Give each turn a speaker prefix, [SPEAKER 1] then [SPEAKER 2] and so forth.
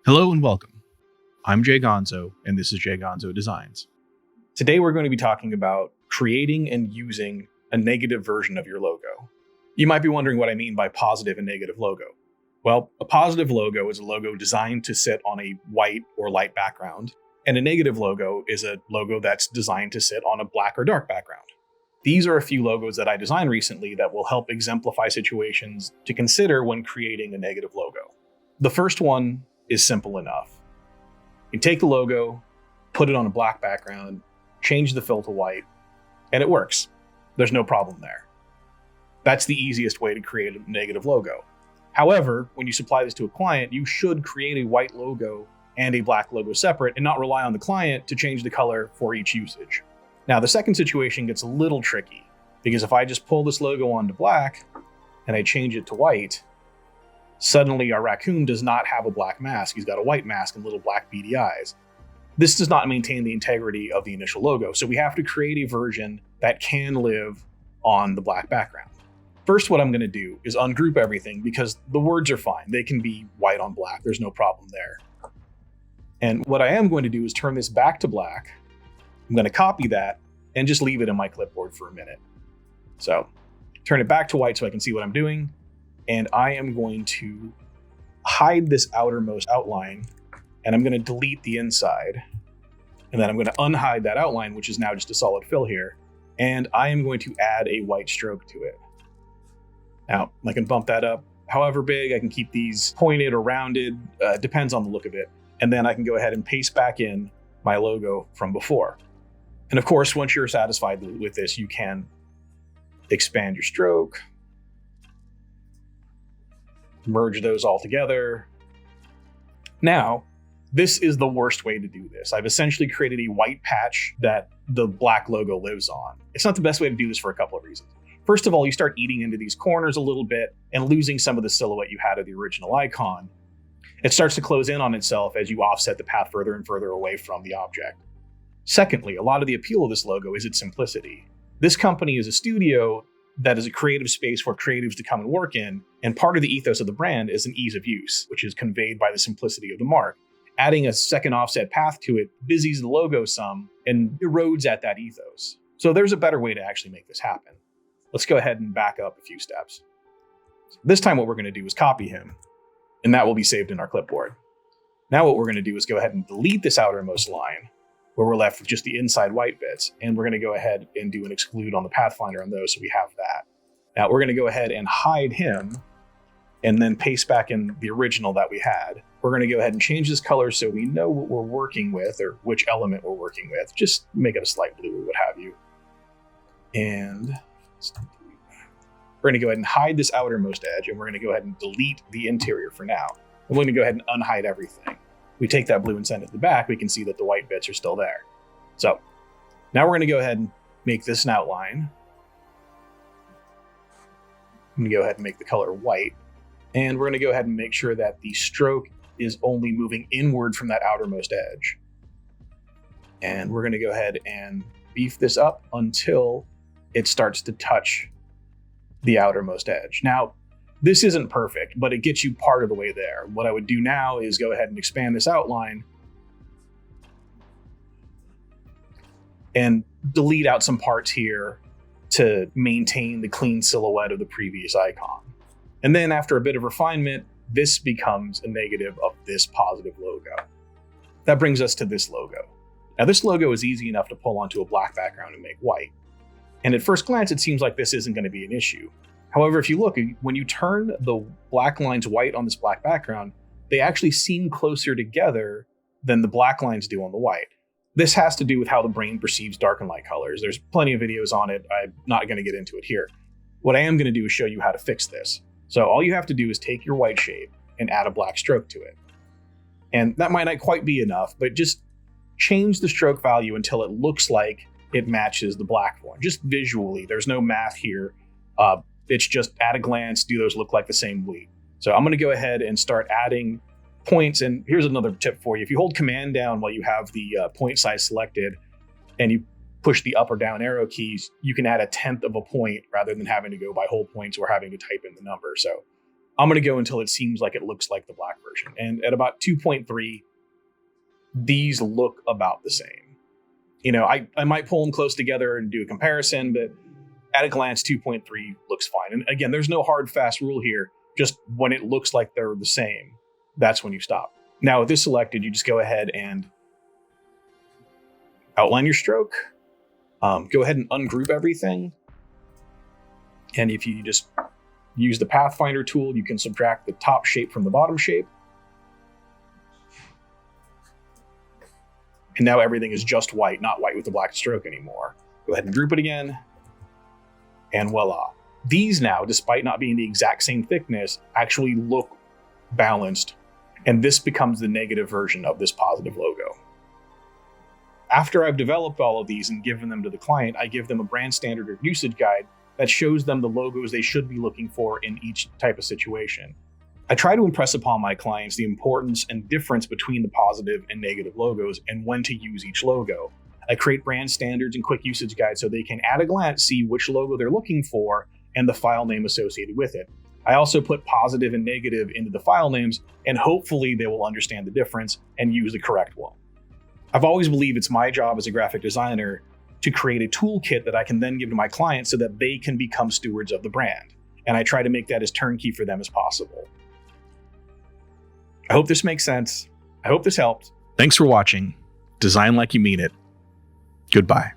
[SPEAKER 1] Hello and welcome. I'm Jay Gonzo, and this is Jay Gonzo Designs. Today we're going to be talking about creating and using a negative version of your logo. You might be wondering what I mean by positive and negative logo. Well, a positive logo is a logo designed to sit on a white or light background, and a negative logo is a logo that's designed to sit on a black or dark background. These are a few logos that I designed recently that will help exemplify situations to consider when creating a negative logo. The first one is simple enough. You take the logo, put it on a black background, change the fill to white, and it works. There's no problem there. That's the easiest way to create a negative logo. However, when you supply this to a client, you should create a white logo and a black logo separate and not rely on the client to change the color for each usage. Now, the second situation gets a little tricky because if I just pull this logo onto black and I change it to white, suddenly our raccoon does not have a black mask. He's got a white mask and little black beady eyes. This does not maintain the integrity of the initial logo. So we have to create a version that can live on the black background. First, what I'm going to do is ungroup everything because the words are fine. They can be white on black. There's no problem there. And what I am going to do is turn this back to black. I'm going to copy that and just leave it in my clipboard for a minute. So turn it back to white so I can see what I'm doing. And I am going to hide this outermost outline and I'm going to delete the inside. And then I'm going to unhide that outline, which is now just a solid fill here. And I am going to add a white stroke to it. Now, I can bump that up however big. I can keep these pointed or rounded, depends on the look of it. And then I can go ahead and paste back in my logo from before. And of course, once you're satisfied with this, you can expand your stroke, merge those all together. Now, this is the worst way to do this. I've essentially created a white patch that the black logo lives on. It's not the best way to do this for a couple of reasons. First of all, you start eating into these corners a little bit and losing some of the silhouette you had of the original icon. It starts to close in on itself as you offset the path further and further away from the object. Secondly, a lot of the appeal of this logo is its simplicity. This company is a studio that is a creative space for creatives to come and work in, and part of the ethos of the brand is an ease of use, which is conveyed by the simplicity of the mark. Adding a second offset path to it busies the logo some and erodes at that ethos. So there's a better way to actually make this happen. Let's go ahead and back up a few steps. This time what we're going to do is copy him, and that will be saved in our clipboard. Now what we're going to do is go ahead and delete this outermost line, where we're left with just the inside white bits. And we're going to go ahead and do an exclude on the Pathfinder on those, so we have that. Now we're going to go ahead and hide him and then paste back in the original that we had. We're going to go ahead and change this color so we know what we're working with or which element we're working with. Just make it a slight blue or what have you. And we're going to go ahead and hide this outermost edge, and we're going to go ahead and delete the interior for now. We're going to go ahead and unhide everything. We take that blue and send it to the back, we can see that the white bits are still there. So now we're going to go ahead and make this an outline. I'm going to go ahead and make the color white. And we're going to go ahead and make sure that the stroke is only moving inward from that outermost edge. And we're going to go ahead and beef this up until it starts to touch the outermost edge. Now, this isn't perfect, but it gets you part of the way there. What I would do now is go ahead and expand this outline and delete out some parts here to maintain the clean silhouette of the previous icon. And then after a bit of refinement, this becomes a negative of this positive logo. That brings us to this logo. Now this logo is easy enough to pull onto a black background and make white. And at first glance, it seems like this isn't going to be an issue. However, if you look, when you turn the black lines white on this black background, they actually seem closer together than the black lines do on the white. This has to do with how the brain perceives dark and light colors. There's plenty of videos on it. I'm not going to get into it here. What I am going to do is show you how to fix this. So all you have to do is take your white shape and add a black stroke to it. And that might not quite be enough, but just change the stroke value until it looks like it matches the black one. Just visually, there's no math here. It's just at a glance, do those look like the same bleed? So I'm going to go ahead and start adding points. And here's another tip for you. If you hold Command down while you have the point size selected and you push the up or down arrow keys, you can add 1/10 of a point rather than having to go by whole points or having to type in the number. So I'm going to go until it seems like it looks like the black version. version. And at about 2.3, these look about the same. I might pull them close together and do a comparison, but at a glance, 2.3 looks fine. And again, there's no hard, fast rule here. Just when it looks like they're the same, that's when you stop. Now, with this selected, you just go ahead and outline your stroke. Go ahead and ungroup everything. And if you just use the Pathfinder tool, you can subtract the top shape from the bottom shape. And now everything is just white, not white with the black stroke anymore. Go ahead and group it again. And voila. These now, despite not being the exact same thickness, actually look balanced. And this becomes the negative version of this positive logo. After I've developed all of these and given them to the client, I give them a brand standard or usage guide that shows them the logos they should be looking for in each type of situation. I try to impress upon my clients the importance and difference between the positive and negative logos and when to use each logo. I create brand standards and quick usage guides so they can at a glance see which logo they're looking for and the file name associated with it. I also put positive and negative into the file names, and hopefully they will understand the difference and use the correct one. I've always believed it's my job as a graphic designer to create a toolkit that I can then give to my clients so that they can become stewards of the brand. And I try to make that as turnkey for them as possible. I hope this makes sense. I hope this helped. Thanks for watching. Design like you mean it. Goodbye.